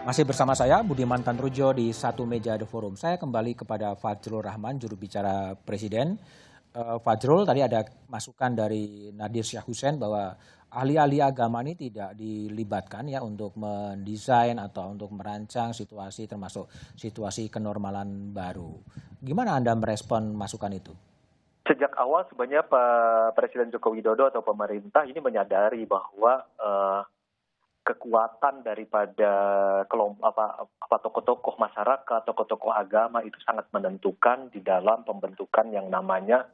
Masih bersama saya Budiman Tanrujo di Satu Meja The Forum. Saya kembali kepada Fajrul Rahman, juru bicara Presiden. Fajrul, tadi ada masukan dari Nadir Syah Hussein bahwa ahli-ahli agama ini tidak dilibatkan ya untuk mendesain atau untuk merancang situasi termasuk situasi kenormalan baru. Gimana Anda merespon masukan itu? Sejak awal sebenarnya Pak Presiden Joko Widodo atau pemerintah ini menyadari bahwa kekuatan daripada tokoh-tokoh masyarakat, tokoh-tokoh agama itu sangat menentukan di dalam pembentukan yang namanya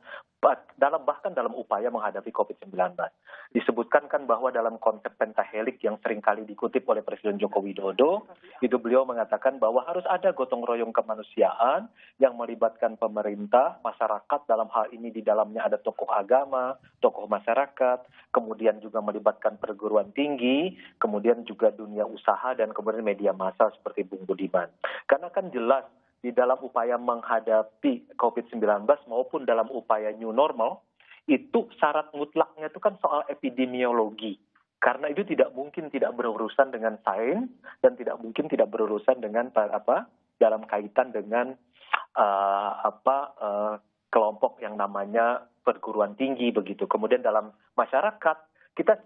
bahkan dalam upaya menghadapi COVID-19. Disebutkan kan bahwa dalam konsep pentahelik yang seringkali dikutip oleh Presiden Joko Widodo, itu beliau mengatakan bahwa harus ada gotong royong kemanusiaan yang melibatkan pemerintah, masyarakat, dalam hal ini di dalamnya ada tokoh agama, tokoh masyarakat, kemudian juga melibatkan perguruan tinggi, kemudian juga dunia usaha dan kemudian media massa seperti Bung Budiman. Karena kan jelas di dalam upaya menghadapi COVID-19 maupun dalam upaya new normal, itu syarat mutlaknya itu kan soal epidemiologi. Karena itu tidak mungkin tidak berurusan dengan sains dan tidak mungkin tidak berurusan dengan dalam kaitan dengan kelompok yang namanya perguruan tinggi begitu. Kemudian dalam masyarakat kita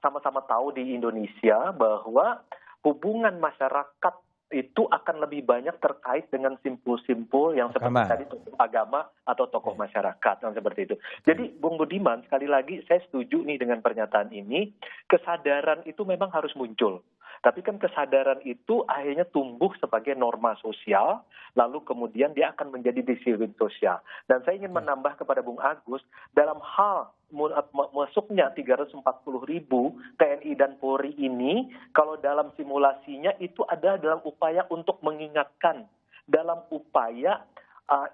sama-sama tahu di Indonesia bahwa hubungan masyarakat itu akan lebih banyak terkait dengan simpul-simpul yang seperti tadi tokoh agama atau tokoh masyarakat yang seperti itu. Jadi Bung Budiman, sekali lagi saya setuju nih dengan pernyataan ini, kesadaran itu memang harus muncul. Tapi kan kesadaran itu akhirnya tumbuh sebagai norma sosial, lalu kemudian dia akan menjadi disiplin sosial. Dan saya ingin menambah kepada Bung Agus, dalam hal masuknya 340.000 TNI dan Polri ini, kalau dalam simulasinya itu ada dalam upaya untuk mengingatkan, dalam upaya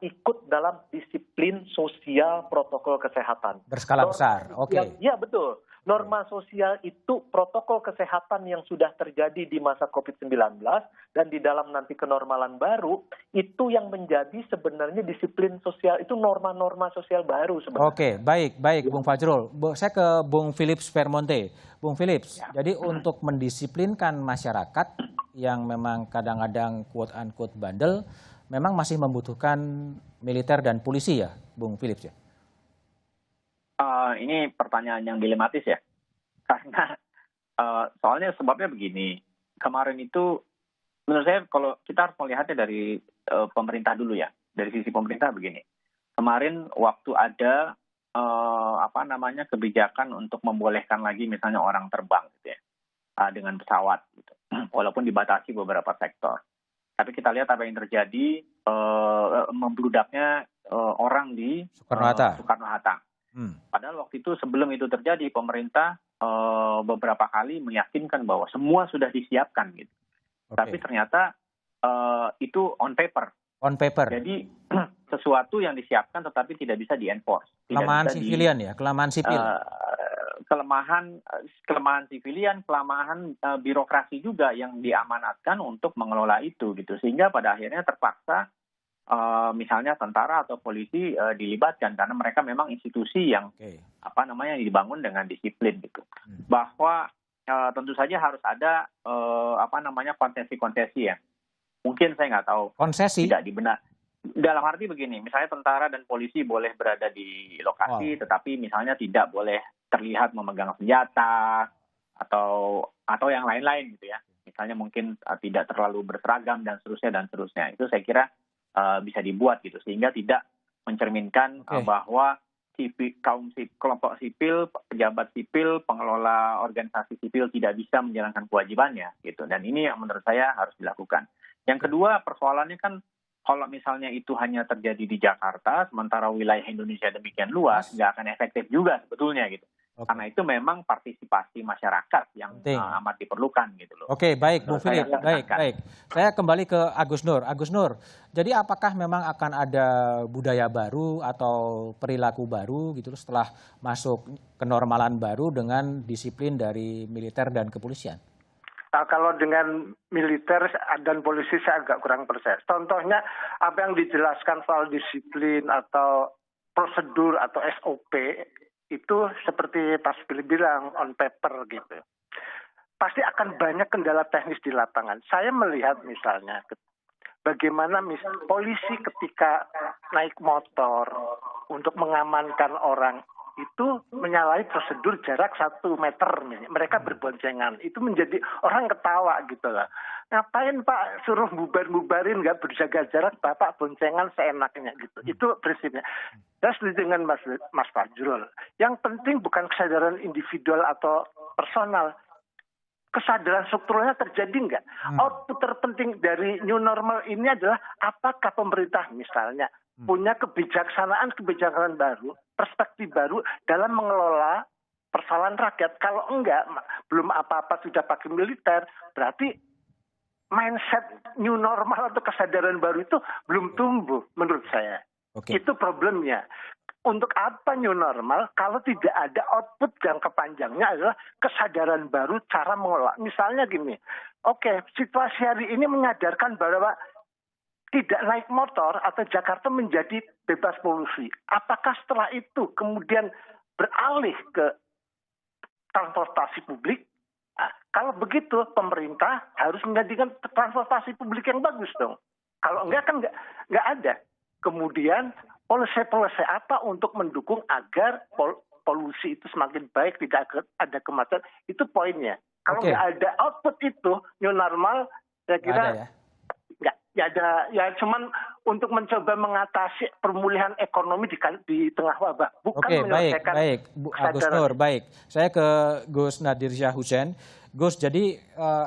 ikut dalam disiplin sosial protokol kesehatan. Berskala besar, oke. Ya betul. Norma sosial itu protokol kesehatan yang sudah terjadi di masa COVID-19 dan di dalam nanti kenormalan baru, itu yang menjadi sebenarnya disiplin sosial, itu norma-norma sosial baru sebenarnya. Oke, baik Bung Fajrul. Saya ke Bung Philips Vermonte. Bung Philips, jadi untuk mendisiplinkan masyarakat yang memang kadang-kadang quote-unquote bandel, memang masih membutuhkan militer dan polisi ya, Bung Philips ya? Ini pertanyaan yang dilematis ya, karena soalnya sebabnya begini, kemarin itu menurut saya kalau kita harus melihatnya dari pemerintah dulu ya, dari sisi pemerintah begini, kemarin waktu ada kebijakan untuk membolehkan lagi misalnya orang terbang gitu ya, dengan pesawat gitu, walaupun dibatasi beberapa sektor, tapi kita lihat apa yang terjadi, membludaknya orang di Soekarno-Hatta. Padahal waktu itu sebelum itu terjadi pemerintah beberapa kali meyakinkan bahwa semua sudah disiapkan gitu. Tapi ternyata itu on paper. Jadi sesuatu yang disiapkan tetapi tidak bisa di-enforce. Kelemahan sipilian ya, kelemahan sipil. Kelemahan sipilian, kelemahan birokrasi juga yang diamanatkan untuk mengelola itu gitu. Sehingga pada akhirnya terpaksa misalnya tentara atau polisi dilibatkan karena mereka memang institusi yang dibangun dengan disiplin gitu. Bahwa tentu saja harus ada konsesi-konsesi ya. Mungkin saya nggak tahu. Konsesi tidak dibenar. Dalam arti begini, misalnya tentara dan polisi boleh berada di lokasi, tetapi misalnya tidak boleh terlihat memegang senjata atau yang lain-lain gitu ya. Misalnya mungkin tidak terlalu berseragam dan seterusnya. Itu saya kira bisa dibuat gitu sehingga tidak mencerminkan bahwa kelompok sipil, pejabat sipil, pengelola organisasi sipil tidak bisa menjalankan kewajibannya gitu. Dan ini yang menurut saya harus dilakukan. Yang kedua, persoalannya kan kalau misalnya itu hanya terjadi di Jakarta, sementara wilayah Indonesia demikian luas, nggak akan efektif juga sebetulnya gitu. Karena itu memang partisipasi masyarakat yang amat diperlukan gitu loh. Oke, baik Bung Philip, baik. Saya kembali ke Agus Nur. Agus Nur, jadi apakah memang akan ada budaya baru atau perilaku baru gitu setelah masuk kenormalan baru dengan disiplin dari militer dan kepolisian? Kalau dengan militer dan polisi saya agak kurang percaya. Contohnya apa yang dijelaskan soal disiplin atau prosedur atau SOP itu seperti Pak Billy bilang on paper gitu. pasti akan banyak kendala teknis di lapangan. Saya melihat misalnya bagaimana polisi ketika naik motor untuk mengamankan orang itu menyalahi prosedur jarak 1 meter. Mereka berboncengan. Itu menjadi orang ketawa gitu lah. Ngapain Pak suruh bubarin nggak berjaga jarak, Bapak boncengan seenaknya gitu. Itu prinsipnya. Saya setuju dengan Mas Fajrul. Yang penting bukan kesadaran individual atau personal. Kesadaran strukturalnya terjadi nggak? Output terpenting dari new normal ini adalah apakah pemerintah misalnya punya kebijaksanaan baru, perspektif baru dalam mengelola persoalan rakyat. Kalau enggak, belum apa-apa sudah pakai militer, berarti mindset new normal atau kesadaran baru itu belum tumbuh menurut saya. Itu problemnya. Untuk apa new normal kalau tidak ada output jangka panjangnya adalah kesadaran baru cara mengelola. Misalnya gini, situasi hari ini menyadarkan bahwa tidak naik motor atau Jakarta menjadi bebas polusi. Apakah setelah itu kemudian beralih ke transportasi publik? Nah, kalau begitu pemerintah harus menjadikan transportasi publik yang bagus dong. Kalau enggak kan enggak ada. Kemudian polisi apa untuk mendukung agar polusi itu semakin baik, tidak ada kematian, itu poinnya. Kalau nggak ada output itu, new normal, saya kira nggak ada, ya cuman untuk mencoba mengatasi pemulihan ekonomi di tengah wabah, bukan menyelesaikan. Baik, Gus Nur, baik. Saya ke Gus Nadir Syah Hussein. Gus, jadi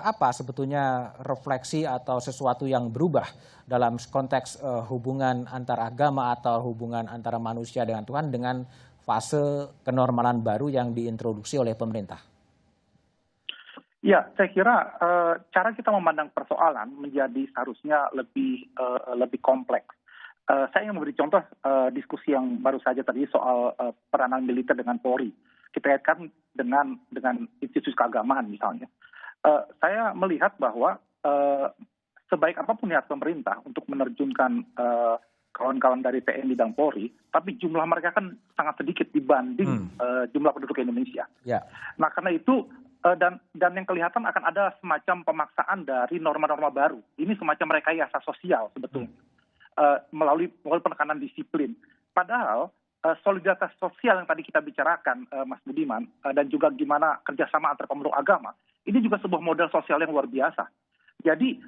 apa sebetulnya refleksi atau sesuatu yang berubah dalam konteks hubungan antar agama atau hubungan antara manusia dengan Tuhan dengan fase kenormalan baru yang diintroduksi oleh pemerintah? Ya, saya kira cara kita memandang persoalan menjadi seharusnya lebih kompleks. Saya ingin memberi contoh diskusi yang baru saja tadi soal peranan militer dengan Polri. Kita kaitkan dengan institusi keagamaan misalnya. Saya melihat bahwa sebaik apapun niat pemerintah untuk menerjunkan kawan-kawan dari TNI dan Polri, tapi jumlah mereka kan sangat sedikit dibanding jumlah penduduk Indonesia. Yeah. Nah, karena itu dan yang kelihatan akan ada semacam pemaksaan dari norma-norma baru. Ini semacam rekayasa sosial sebetulnya melalui penekanan disiplin. Padahal solidaritas sosial yang tadi kita bicarakan, Mas Budiman, dan juga gimana kerjasama antar pemeluk agama, ini juga sebuah model sosial yang luar biasa. Jadi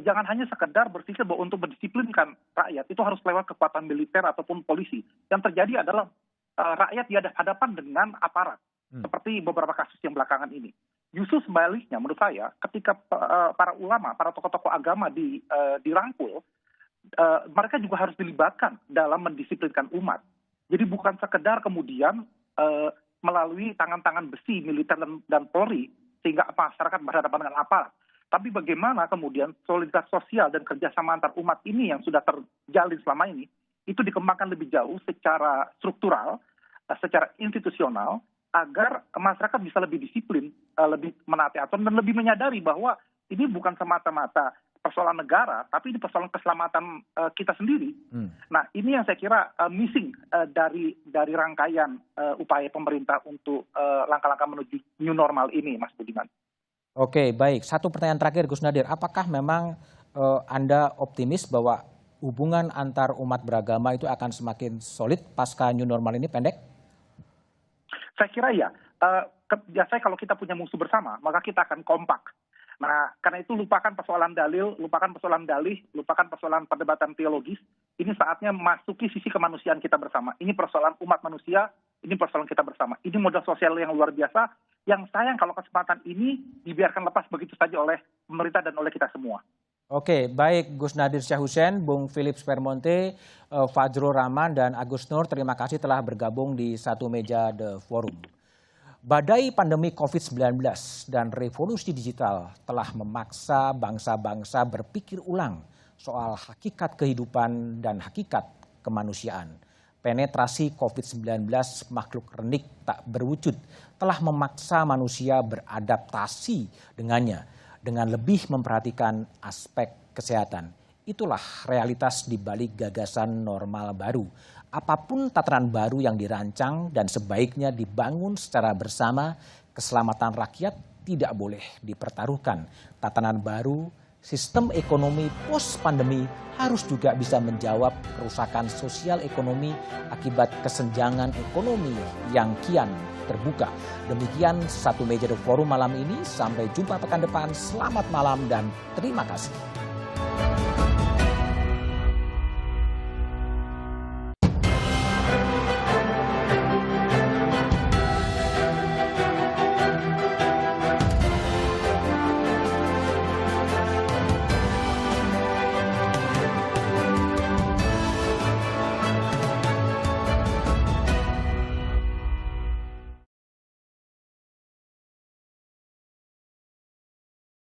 jangan hanya sekedar berpikir bahwa untuk mendisiplinkan rakyat itu harus lewat kekuatan militer ataupun polisi. Yang terjadi adalah rakyat dihadapan dengan aparat. Seperti beberapa kasus yang belakangan ini. Justru sebaliknya menurut saya ketika para ulama, para tokoh-tokoh agama dirangkul, mereka juga harus dilibatkan dalam mendisiplinkan umat. Jadi bukan sekedar kemudian melalui tangan-tangan besi militer dan Polri sehingga masyarakat berhadapan dengan aparat. Tapi bagaimana kemudian solidaritas sosial dan kerjasama antar umat ini yang sudah terjalin selama ini itu dikembangkan lebih jauh secara struktural, secara institusional, agar masyarakat bisa lebih disiplin, lebih menaati aturan, dan lebih menyadari bahwa ini bukan semata-mata persoalan negara, tapi ini persoalan keselamatan kita sendiri. Nah, ini yang saya kira missing dari rangkaian upaya pemerintah untuk langkah-langkah menuju new normal ini, Mas Budiman. Oke, baik. Satu pertanyaan terakhir, Gus Nadir. Apakah memang Anda optimis bahwa hubungan antar umat beragama itu akan semakin solid pasca new normal ini pendek? Saya kira ya. Biasanya kalau kita punya musuh bersama, maka kita akan kompak. Nah, karena itu lupakan persoalan dalil, lupakan persoalan dalih, lupakan persoalan perdebatan teologis. Ini saatnya masuki sisi kemanusiaan kita bersama. Ini persoalan umat manusia, ini persoalan kita bersama. Ini modal sosial yang luar biasa, yang sayang kalau kesempatan ini dibiarkan lepas begitu saja oleh pemerintah dan oleh kita semua. Oke, baik Gus Nadir Syah Hussein, Bung Philip Spermonte, Fajrul Rahman, dan Agus Nur, terima kasih telah bergabung di satu meja The Forum. Badai pandemi COVID-19 dan revolusi digital telah memaksa bangsa-bangsa berpikir ulang soal hakikat kehidupan dan hakikat kemanusiaan. Penetrasi COVID-19 makhluk renik tak berwujud telah memaksa manusia beradaptasi dengannya dengan lebih memperhatikan aspek kesehatan. Itulah realitas di balik gagasan normal baru. Apapun tataran baru yang dirancang dan sebaiknya dibangun secara bersama, keselamatan rakyat tidak boleh dipertaruhkan. Tatanan baru sistem ekonomi post-pandemi harus juga bisa menjawab kerusakan sosial ekonomi akibat kesenjangan ekonomi yang kian terbuka. Demikian Satu Meja The Forum malam ini. Sampai jumpa pekan depan. Selamat malam dan terima kasih.